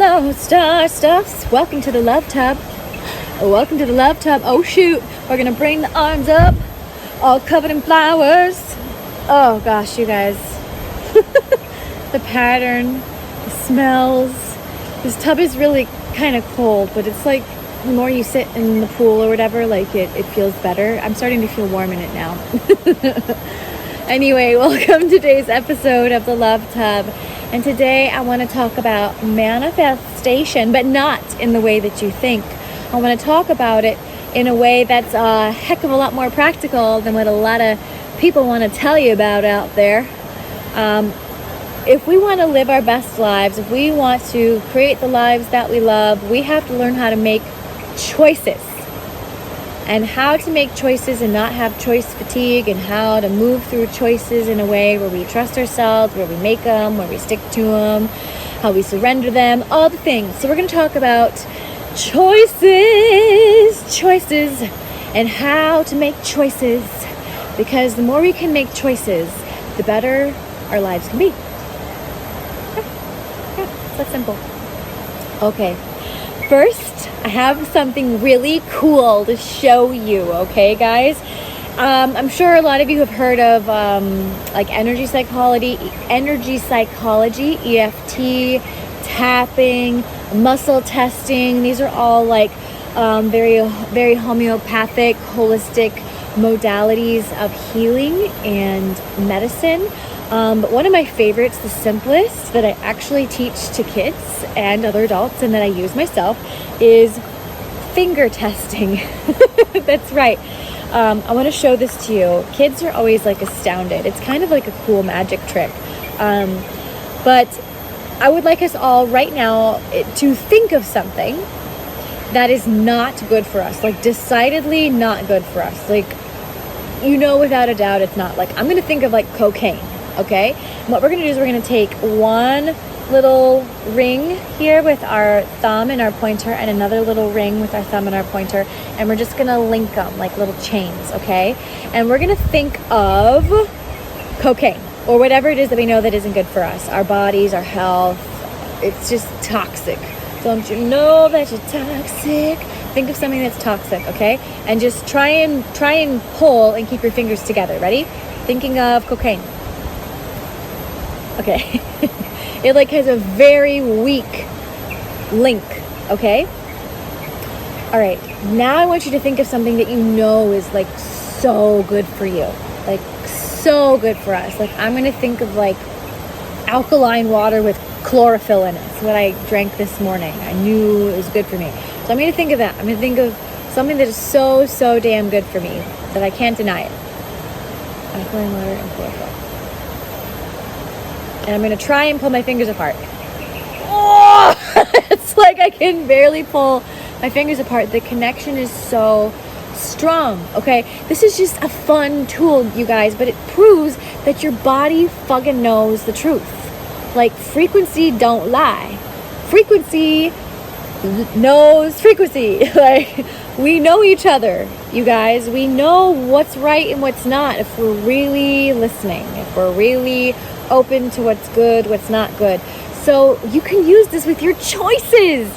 Hello, Star Stuffs. Welcome to the Love Tub. Welcome to the Love Tub. Oh shoot, we're gonna bring the arms up, all covered in flowers. Oh gosh, you guys. The pattern, the smells. This tub is really kind of cold, but it's like the more you sit in the pool or whatever, like it feels better. I'm starting to feel warm in it now. Anyway, welcome to today's episode of the Love Tub. And today I want to talk about manifestation, but not in the way that you think. I want to talk about it in a way that's a heck of a lot more practical than what a lot of people want to tell you about out there. If we want to live our best lives, if we want to create the lives that we love, we have to learn how to make choices. And how to make choices and not have choice fatigue, and how to move through choices in a way where we trust ourselves, where we make them, where we stick to them, how we surrender them, all the things. So we're going to talk about choices, and how to make choices. Because the more we can make choices, the better our lives can be. Yeah, it's that simple. Okay. First, I have something really cool to show you, okay, guys? I'm sure a lot of you have heard of like energy psychology, EFT, tapping, muscle testing. These are all like very homeopathic, holistic modalities of healing and medicine. But one of my favorites, the simplest, that I actually teach to kids and other adults and that I use myself is finger testing. That's right. I want to show this to you. Kids are always like astounded. It's kind of like a cool magic trick. But I would like us all right now to think of something that is not good for us, like decidedly not good for us. Like, without a doubt, it's not. Like, I'm going to think of like cocaine. Okay, and what we're going to do is we're going to take one little ring here with our thumb and our pointer, and another little ring with our thumb and our pointer, and we're just going to link them like little chains, okay? And we're going to think of cocaine, or whatever it is that we know that isn't good for us, our bodies, our health. It's just toxic. Don't you know that you're toxic? Think of something that's toxic, okay? And just try and pull and keep your fingers together. Ready? Thinking of cocaine. Okay. It like has a very weak link, okay? All right. Now I want you to think of something that you know is like so good for you. Like so good for us. Like I'm going to think of like alkaline water with chlorophyll in it. That's what I drank this morning. I knew it was good for me. So I'm going to think of that. I'm going to think of something that is so damn good for me that I can't deny it. Alkaline water and chlorophyll. And I'm going to try and pull my fingers apart. Oh, it's like I can barely pull my fingers apart. The connection is so strong, okay? This is just a fun tool, you guys, but it proves that your body fucking knows the truth. Like, frequency don't lie. Frequency knows frequency. Like, we know each other, you guys. We know what's right and what's not if we're really listening, if we're really open to what's good, what's not good. So you can use this with your choices.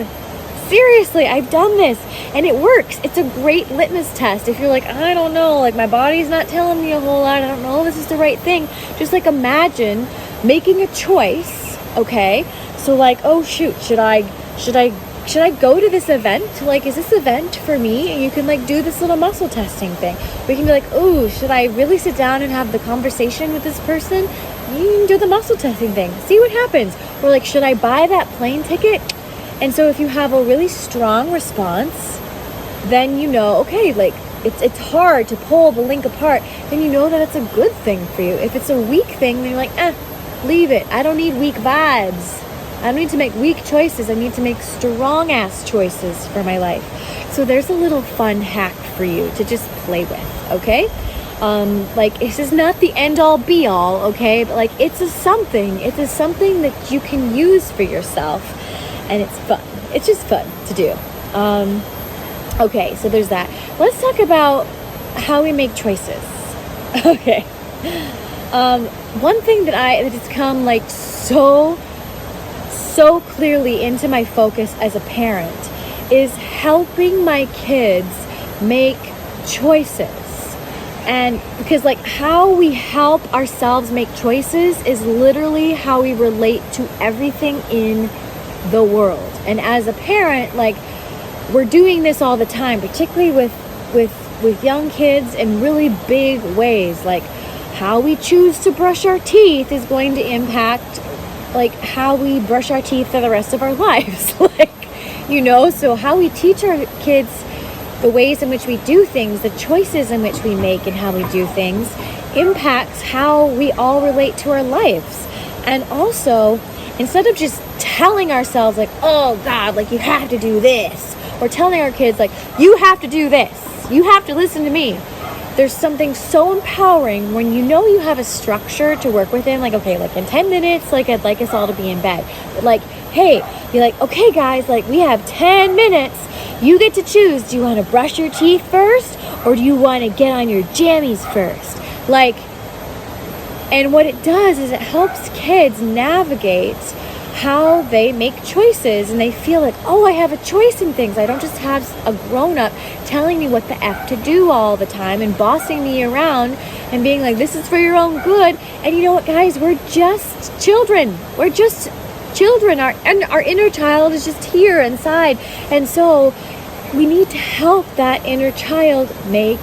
Seriously, I've done this and it works. It's a great litmus test. If you're like, I don't know, like my body's not telling me a whole lot, I don't know if this is the right thing. Just like imagine making a choice, okay? So like, oh shoot, should I go to this event? Like, is this event for me? And you can like do this little muscle testing thing. We can be like, oh, should I really sit down and have the conversation with this person? You can do the muscle testing thing. See what happens. Or like, should I buy that plane ticket? And so if you have a really strong response, then you know, okay, like it's hard to pull the link apart. Then you know that it's a good thing for you. If it's a weak thing, then you're like, leave it. I don't need weak vibes. I don't need to make weak choices. I need to make strong ass choices for my life. So there's a little fun hack for you to just play with, okay? Like, this is not the end all be all, okay? But like, it's a something that you can use for yourself, and it's fun. It's just fun to do. Okay, so there's that. Let's talk about how we make choices. Okay. One thing that has come like so so clearly into my focus as a parent is helping my kids make choices. And because like how we help ourselves make choices is literally how we relate to everything in the world. And as a parent, like we're doing this all the time, particularly with young kids in really big ways. Like how we choose to brush our teeth is going to impact like how we brush our teeth for the rest of our lives. Like, you know, so how we teach our kids the ways in which we do things, the choices in which we make and how we do things impacts how we all relate to our lives. And also, instead of just telling ourselves like, oh God, like you have to do this, or telling our kids like, you have to do this, you have to listen to me. There's something so empowering when you know you have a structure to work within, like, okay, like in 10 minutes, like I'd like us all to be in bed. But like, hey, you're like, okay guys, like we have 10 minutes. You get to choose. Do you want to brush your teeth first or do you want to get on your jammies first? Like, and what it does is it helps kids navigate how they make choices and they feel like, oh, I have a choice in things. I don't just have a grown-up telling me what the F to do all the time and bossing me around and being like, this is for your own good. And you know what, guys? We're just children. We're just children. Our inner child is just here inside. And so we need to help that inner child make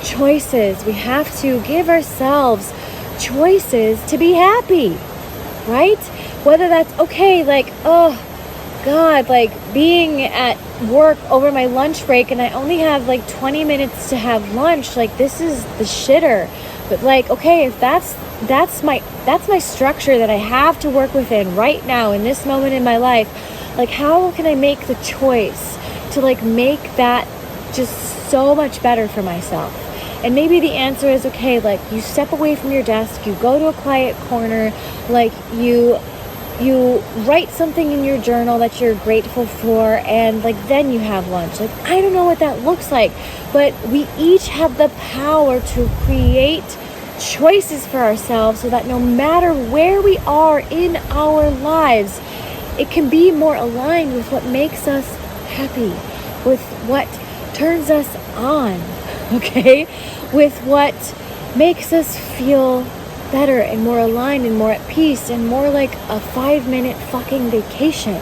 choices. We have to give ourselves choices to be happy, right? Whether that's okay, like, oh God, like being at work over my lunch break and I only have like 20 minutes to have lunch, like this is the shitter. But like, okay, if that's my structure that I have to work within right now in this moment in my life, like how can I make the choice to like make that just so much better for myself? And maybe the answer is, okay, like you step away from your desk, you go to a quiet corner, like you write something in your journal that you're grateful for, and like then you have lunch. Like I don't know what that looks like, but we each have the power to create choices for ourselves so that no matter where we are in our lives, it can be more aligned with what makes us happy, with what turns us on, okay? With what makes us feel better and more aligned and more at peace and more like a 5-minute fucking vacation.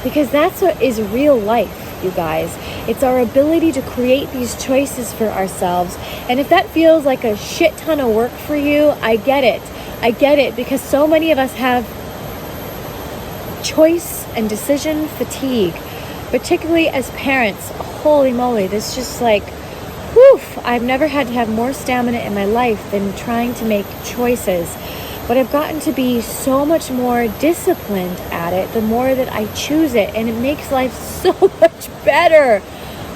Because that's what is real life, you guys. It's our ability to create these choices for ourselves. And if that feels like a shit ton of work for you, I get it. I get it, because so many of us have choice and decision fatigue, particularly as parents. Holy moly, this just like, whew, I've never had to have more stamina in my life than trying to make choices. But I've gotten to be so much more disciplined at it the more that I choose it, and it makes life so much better.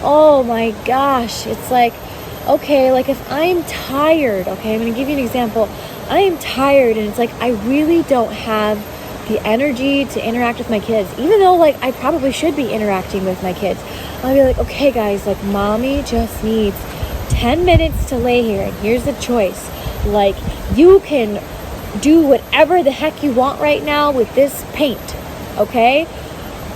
Oh my gosh, it's like, okay, like if I'm tired, okay, I'm going to give you an example. I am tired and it's like I really don't have the energy to interact with my kids, even though like I probably should be interacting with my kids. I'll be like, okay guys, like mommy just needs 10 minutes to lay here, and here's the choice. Like you can do whatever the heck you want right now with this paint, okay?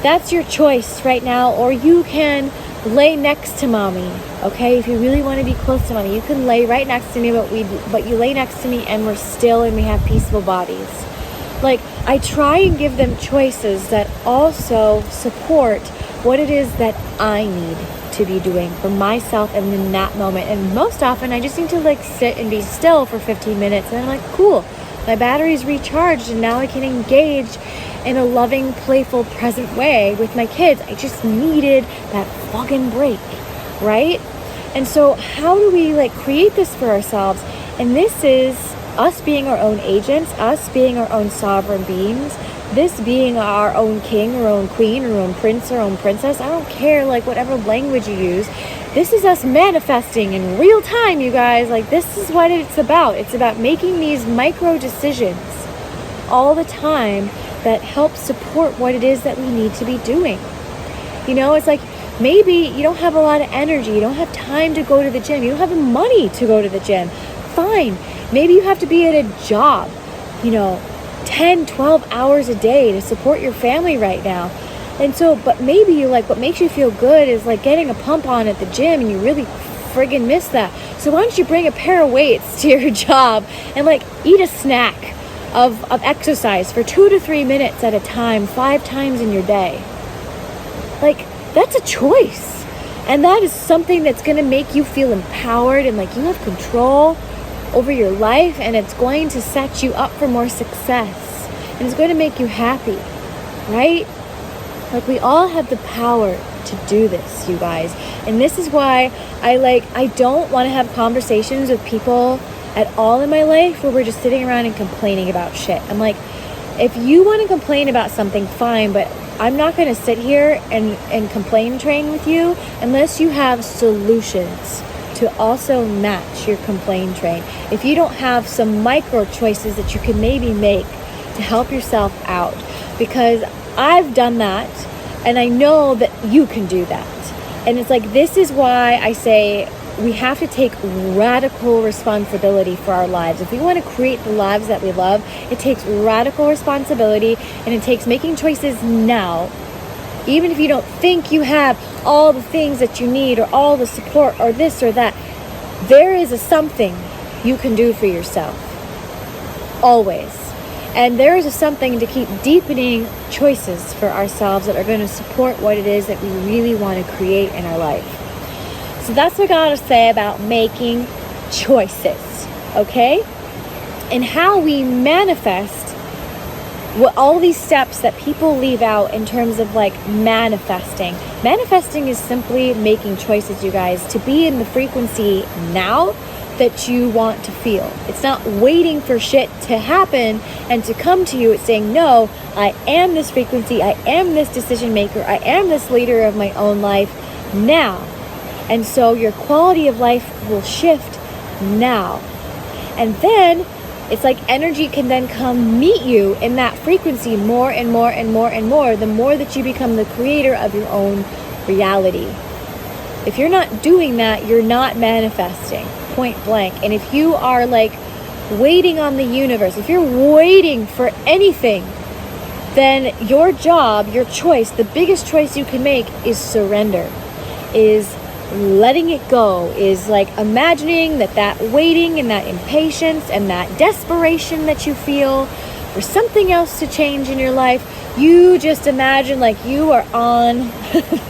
That's your choice right now. Or you can lay next to mommy, okay? If you really want to be close to mommy, you can lay right next to me, but you lay next to me and we're still and we have peaceful bodies. Like I try and give them choices that also support what it is that I need to be doing for myself and in that moment. And most often I just need to like sit and be still for 15 minutes and I'm like, cool, my battery's recharged and now I can engage in a loving, playful, present way with my kids. I just needed that fucking break, right? And so how do we like create this for ourselves? And this is us being our own agents, us being our own sovereign beings, this being our own king, our own queen, our own prince, our own princess. I don't care, like whatever language you use. This is us manifesting in real time, you guys. Like this is what it's about. It's about making these micro decisions all the time that help support what it is that we need to be doing. You know, it's like maybe you don't have a lot of energy. You don't have time to go to the gym. You don't have the money to go to the gym. Fine. Maybe you have to be at a job, you know, 10, 12 hours a day to support your family right now. And so, but maybe like what makes you feel good is like getting a pump on at the gym, and you really friggin' miss that. So why don't you bring a pair of weights to your job and like eat a snack of exercise for 2 to 3 minutes at a time, 5 times in your day. Like, that's a choice. And that is something that's going to make you feel empowered and like you have control over your life, and it's going to set you up for more success, and it's going to make you happy, right? Like, we all have the power to do this, you guys. And this is why I don't want to have conversations with people at all in my life where we're just sitting around and complaining about shit. I'm like, if you want to complain about something, fine, but I'm not going to sit here and complain train with you unless you have solutions to also match your complain train. If you don't have some micro choices that you can maybe make to help yourself out, because I've done that and I know that you can do that. And it's like, this is why I say we have to take radical responsibility for our lives. If we want to create the lives that we love, it takes radical responsibility, and it takes making choices now. Even if you don't think you have all the things that you need or all the support or this or that, there is something you can do for yourself. Always. And there is something to keep deepening choices for ourselves that are going to support what it is that we really want to create in our life. So that's what I got to say about making choices, okay? And how we manifest what all these steps that people leave out in terms of like manifesting. Manifesting is simply making choices, you guys, to be in the frequency now that you want to feel. It's not waiting for shit to happen and to come to you. It's saying, no, I am this frequency. I am this decision maker. I am this leader of my own life now. And so your quality of life will shift now. And then it's like energy can then come meet you in that frequency more and more and more and more, the more that you become the creator of your own reality. If you're not doing that, you're not manifesting, point blank. And if you are like waiting on the universe, if you're waiting for anything, then your job, your choice, the biggest choice you can make is surrender, is letting it go, is like imagining that waiting and that impatience and that desperation that you feel for something else to change in your life, you just imagine like you are on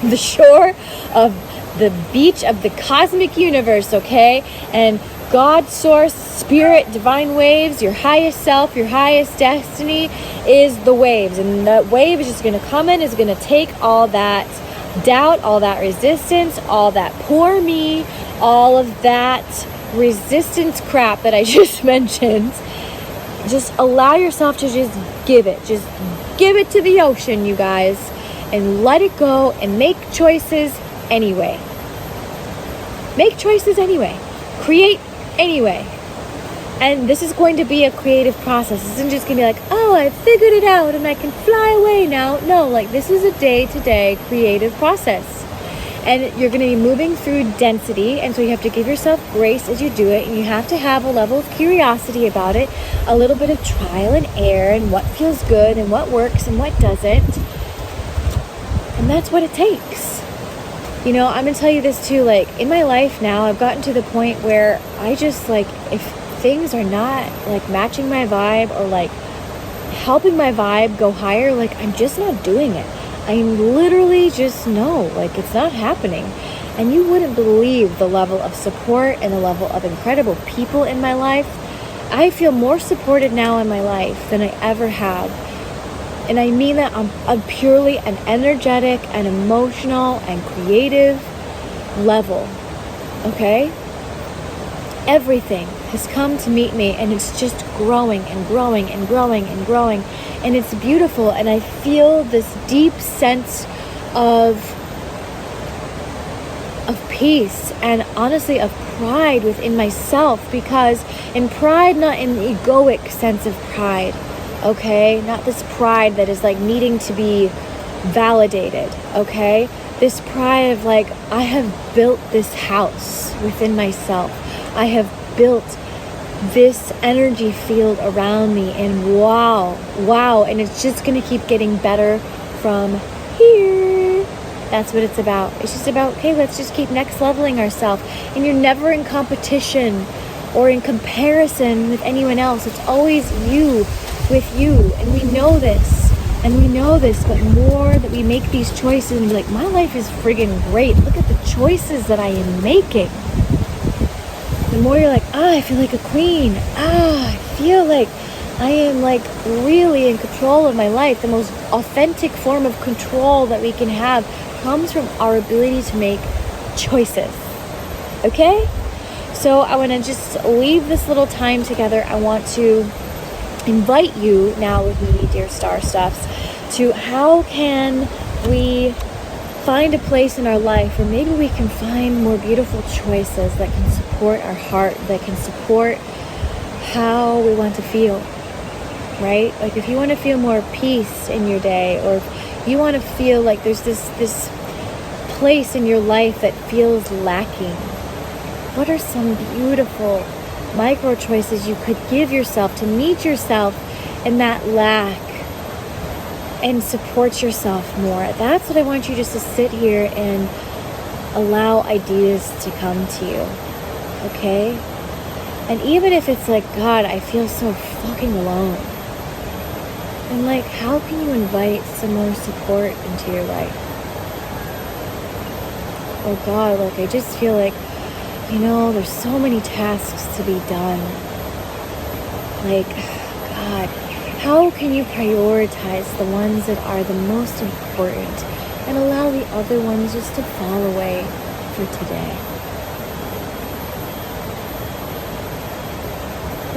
the shore of the beach of the cosmic universe, okay? And God, source, spirit, divine waves, your highest self, your highest destiny is the waves. And that wave is just going to come in, is going to take all that doubt, all that resistance, all that poor me, all of that resistance crap that I just mentioned. Just allow yourself to just give it to the ocean, you guys, and let it go and make choices anyway. Make choices anyway. Create anyway. And this is going to be a creative process. This isn't just going to be like, oh, I figured it out and I can fly away now. No, like this is a day-to-day creative process. And you're going to be moving through density. And so you have to give yourself grace as you do it. And you have to have a level of curiosity about it. A little bit of trial and error and what feels good and what works and what doesn't. And that's what it takes. You know, I'm going to tell you this too. Like in my life now, I've gotten to the point where I just like, if things are not like matching my vibe or like helping my vibe go higher, like I'm just not doing it. I'm literally just no, like it's not happening. And you wouldn't believe the level of support and the level of incredible people in my life. I feel more supported now in my life than I ever have. And I mean that on purely an energetic and emotional and creative level. Okay? Everything has come to meet me, and it's just growing and growing and growing and growing, and it's beautiful. And I feel this deep sense of peace and honestly of pride within myself, because in pride, not in the egoic sense of pride, okay, not this pride that is like needing to be validated, okay, this pride of like, I have built this house within myself. I have built this energy field around me, and wow, and it's just gonna keep getting better from here. That's what it's about. It's just about, okay, let's just keep next leveling ourselves. And you're never in competition or in comparison with anyone else. It's always you with you. And we know this. But more that we make these choices and be like, my life is friggin' great. Look at the choices that I am making. The more you're like, I feel like a queen. I feel like I am like really in control of my life. The most authentic form of control that we can have comes from our ability to make choices. Okay? So I want to just leave this little time together. I want to invite you now with me, dear Star Stuffs, to how can we find a place in our life where maybe we can find more beautiful choices that can support our heart, that can support how we want to feel, right? Like if you want to feel more peace in your day, or if you want to feel like there's this place in your life that feels lacking, what are some beautiful micro choices you could give yourself to meet yourself in that lack and support yourself more? That's what I want you just to sit here and allow ideas to come to you, okay? And even if it's like, God, I feel so fucking alone, and like, how can you invite some more support into your life? Oh God, like I just feel like, there's so many tasks to be done. Like, God, how can you prioritize the ones that are the most important and allow the other ones just to fall away for today?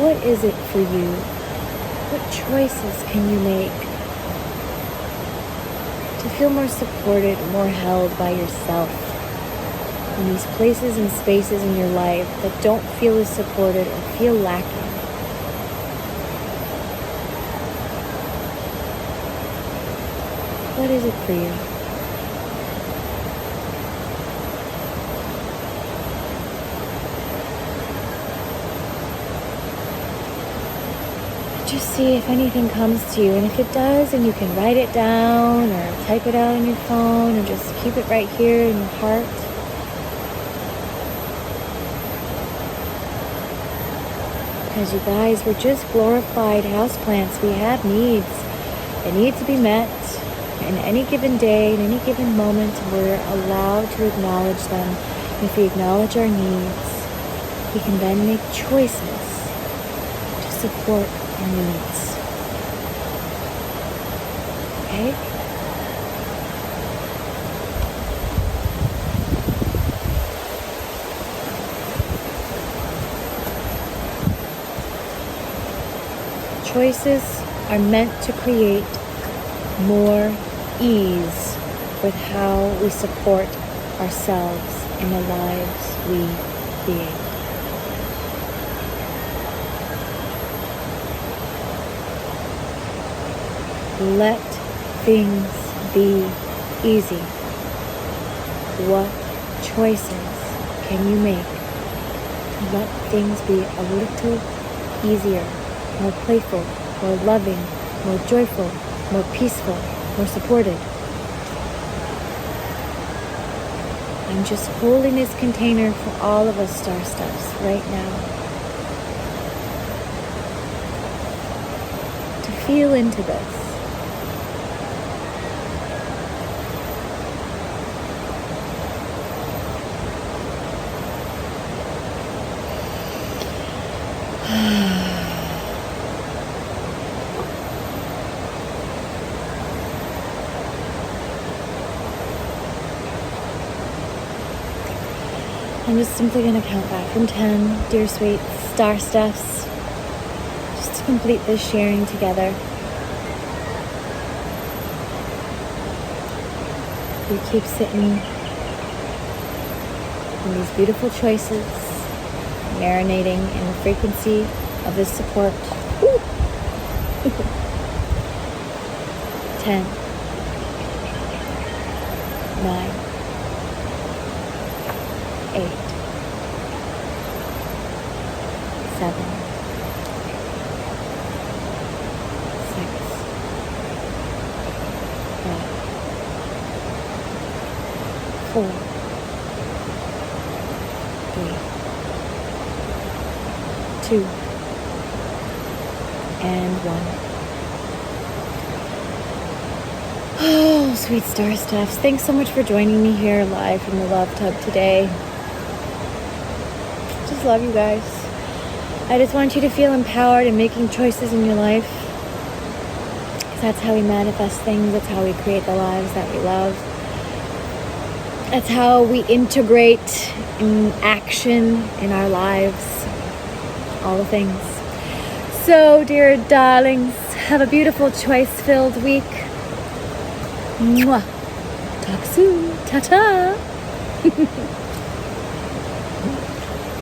What is it for you? What choices can you make to feel more supported, more held by yourself in these places and spaces in your life that don't feel as supported or feel lacking? What is it for you? Just see if anything comes to you, and if it does, and you can write it down or type it out on your phone or just keep it right here in your heart. Because you guys, we're just glorified houseplants. We have needs. They need to be met. In any given day, in any given moment, we're allowed to acknowledge them. And if we acknowledge our needs, we can then make choices to support our needs. Okay? Choices are meant to create more ease with how we support ourselves in the lives we create. Let things be easy. What choices can you make to let things be a little easier, more playful, more loving, more joyful, more peaceful, more supported? I'm just holding this container for all of us Star Stuffs right now to feel into this. I'm just simply going to count back from 10, dear sweet Star Stuffs, just to complete this sharing together. We keep sitting in these beautiful choices, marinating in the frequency of this support. 10, 9, 8, 7, 4, 3, 2, and 1. Oh, sweet star stuffs. Thanks so much for joining me here live from the Love Tub today. Just love you guys. I just want you to feel empowered in making choices in your life. Because that's how we manifest things. That's how we create the lives that we love. That's how we integrate in action in our lives. All the things. So, dear darlings, have a beautiful choice-filled week. Mwah. Talk soon. Ta-ta.